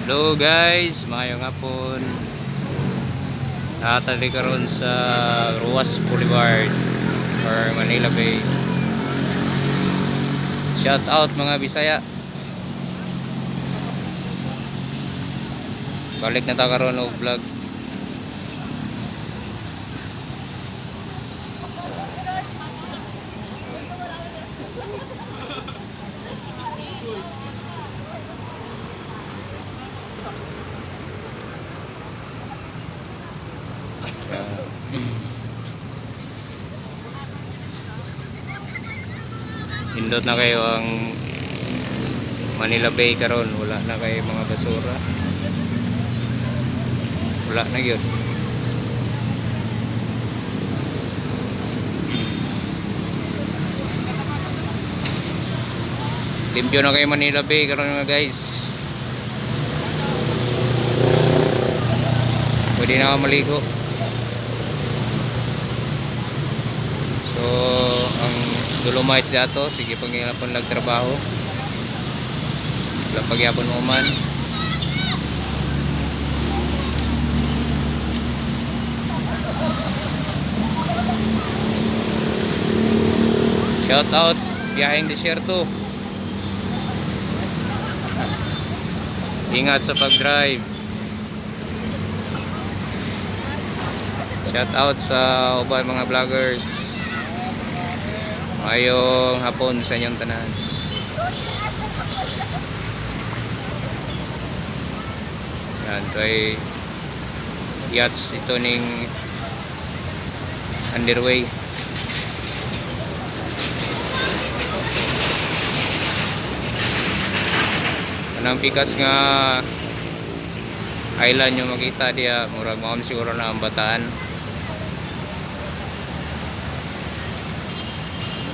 Hello guys, maayong hapon. Nakatali karon sa Ruas Boulevard or Manila Bay. Shout out mga Bisaya. Balik na ta karon og vlog. Hindot na kayo ang Manila Bay karon, wala na kayo mga basura. Wala na gyud. Limpyo na kayo Manila Bay karon mga guys. Pwede na maligo. So, ang Dolomites dato, sige pagihapon nagtrabaho. Wala pagyapon mo man. Shout out biyaheng desierto. Ingat sa pag-drive. Shout out sa ubang mga vloggers. Ayong hapon sa inyong tanan. Yan, ito ay yachts ito ning underway. Anang pikas nga island yung makita diya, murag mo siguro na ang Bataan.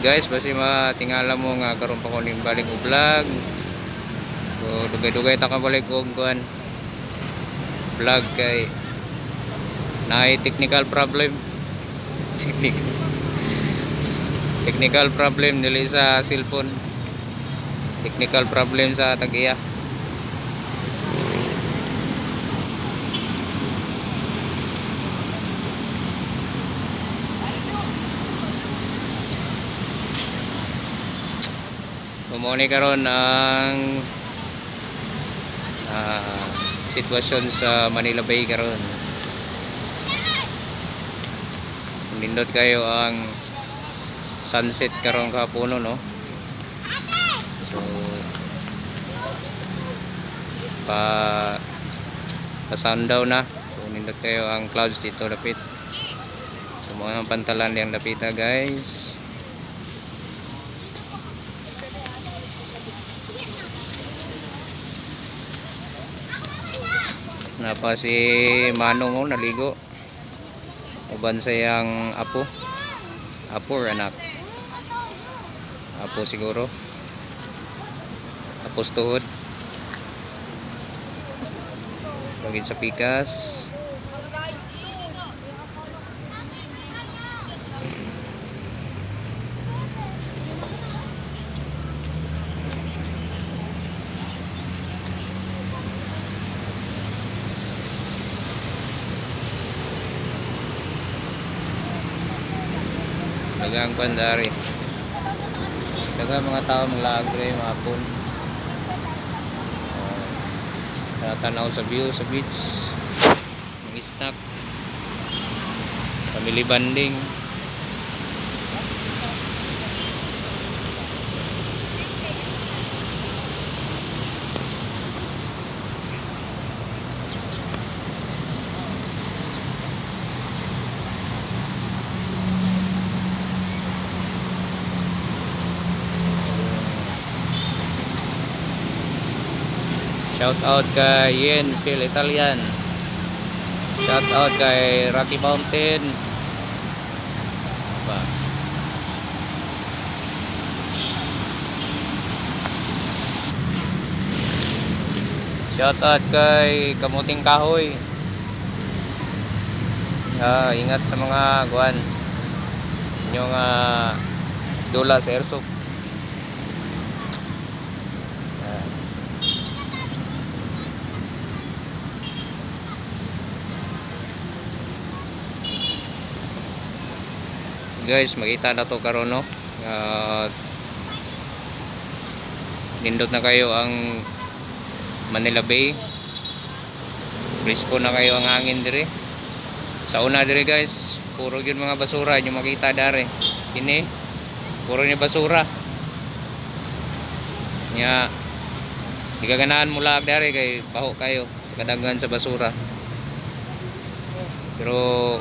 Guys, basi matingala mo nga karon pa ko ning balik og vlog. So dugay-dugay ta ka balik og kuan vlog kay naay technical problem. Technical problem dili sa cellphone. Technical problem sa tag-iya. Muna karon ang sitwasyon sa Manila Bay karon. Nindot kayo ang sunset karon kapuno no. So pa sundown na. So nindot kayo ang clouds dito lapit. So mga pantalan yang lapit na guys. Napa si Manong naligo. Uban sayang apo. Apo or anak? Apo siguro. Apos tuhod. Bagin sa pikas. Dagang bandari. Dagang mga tao maglagre mapon. Tanaw sa view sa beach. Mga snack. Family bonding. Shout out kay Yen Phil Italian. Shout out kay Rocky Mountain. Ba. Shout out kay Kamuting Kahoy. Ingat sa mga guwan. Inyong dula sa airsoft. Guys, makita na to karon no. Nindot na kayo ang Manila Bay. Brisko na kayo ang hangin dire. Sa una dire guys, puro yun mga basura yung makita dare. Ini puro ni basura. Nya igaganahan mo laag dare kay baho kayo sa kadaghan sa basura. Pero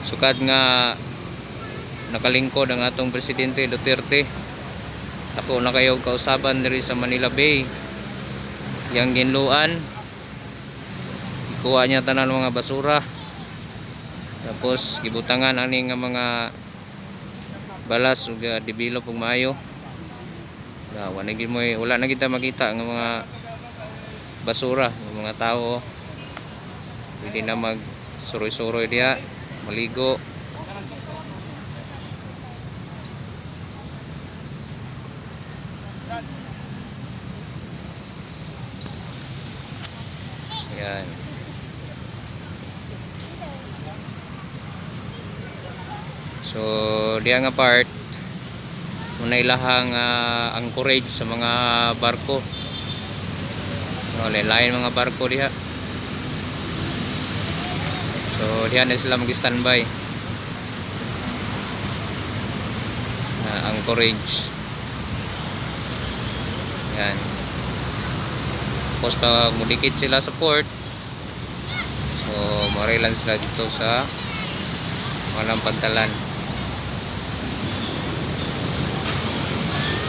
sukad nga nakalingkod ang atong presidente Duterte. Ako na kayo kausaban diri sa Manila Bay. Yang ginluan ikuha niya tanan mga basura. Tapos gibutangan ani nga mga balas ug develop og maayo. Wala na kita makita nga mga basura ng mga tao. Pwede na mag suroy-suroy diya, maligo. Yan. So, diya nga part muna ilahang anchorage sa mga barko. Lain mga barko diha. So, diyan na sila mag-standby. Anchorage. Yan. Tapos pag mudikit sila sa port, so marilan sila dito sa walang pantalan.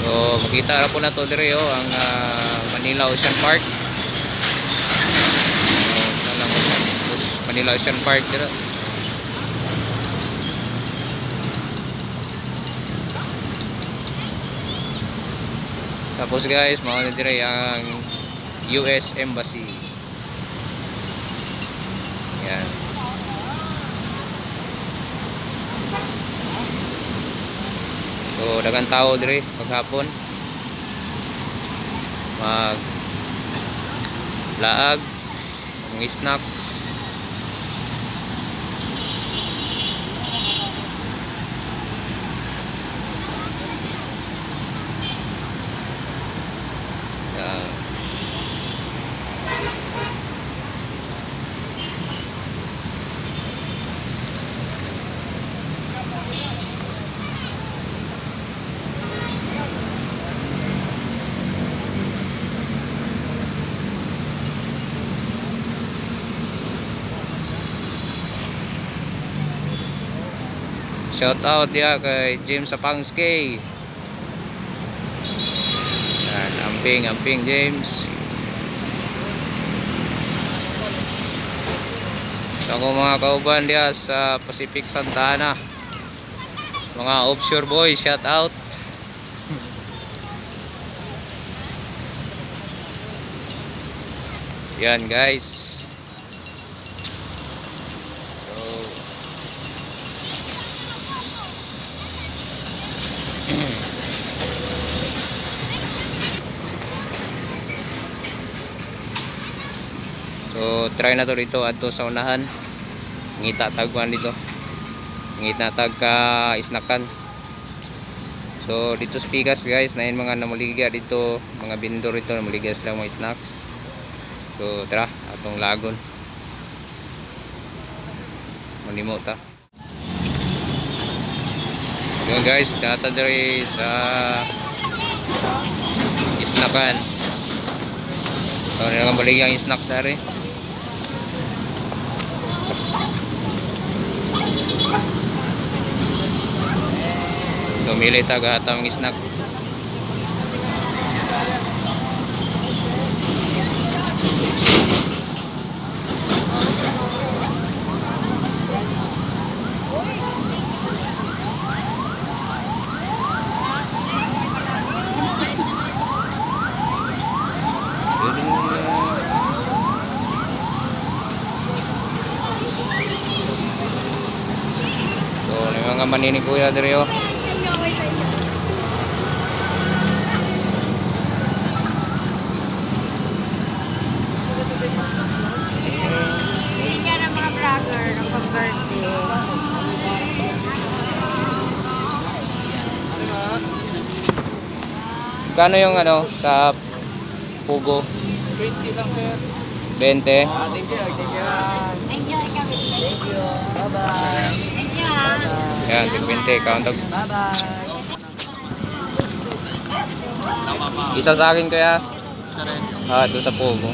So makita ra po na to dire ang Manila Ocean Park. Manila Ocean Park dire. Tapos guys, mga dire ang US Embassy. Yan. So daghang tao dire paghapon. Mag laag, mga snacks. Shout out dia kay James Sapangske. Yan, amping James. So ako mga kauban dia sa Pacific Santa Ana. Mga offshore boys, shout out. Yan guys. So try na to dito adto sa unahan. Ngita tagwan dito. Ngita tag ka isnakan. So dito sa Pikas guys, nain mga namuligya dito, mga vendor dito namuligya sila mga snacks. So tara atong lagon. Manimo ta. Yun guys, data diri sa isnakan. So nila baligya ang snack dari. Tumili taga atang snack. So, mga manini kuya diri oh. Bili niya ng mga vlogger ng pag-birthday. Magkano yung ano sa Pugo? 20 lang sir. 20. Thank you. Enjoy kami. Thank you. Bye-bye. Thank you ha. Yan, 20. Count. Bye-bye. Isa sa akin kaya. Isa rin. Ito sa Pugo.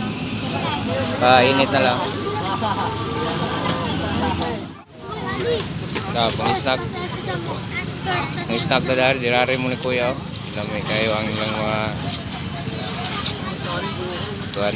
Painit na lang. Pang snack. Ang snack na dahil, dirari mo ni Kuya. Lamay kayo ang ilang mga tuwan.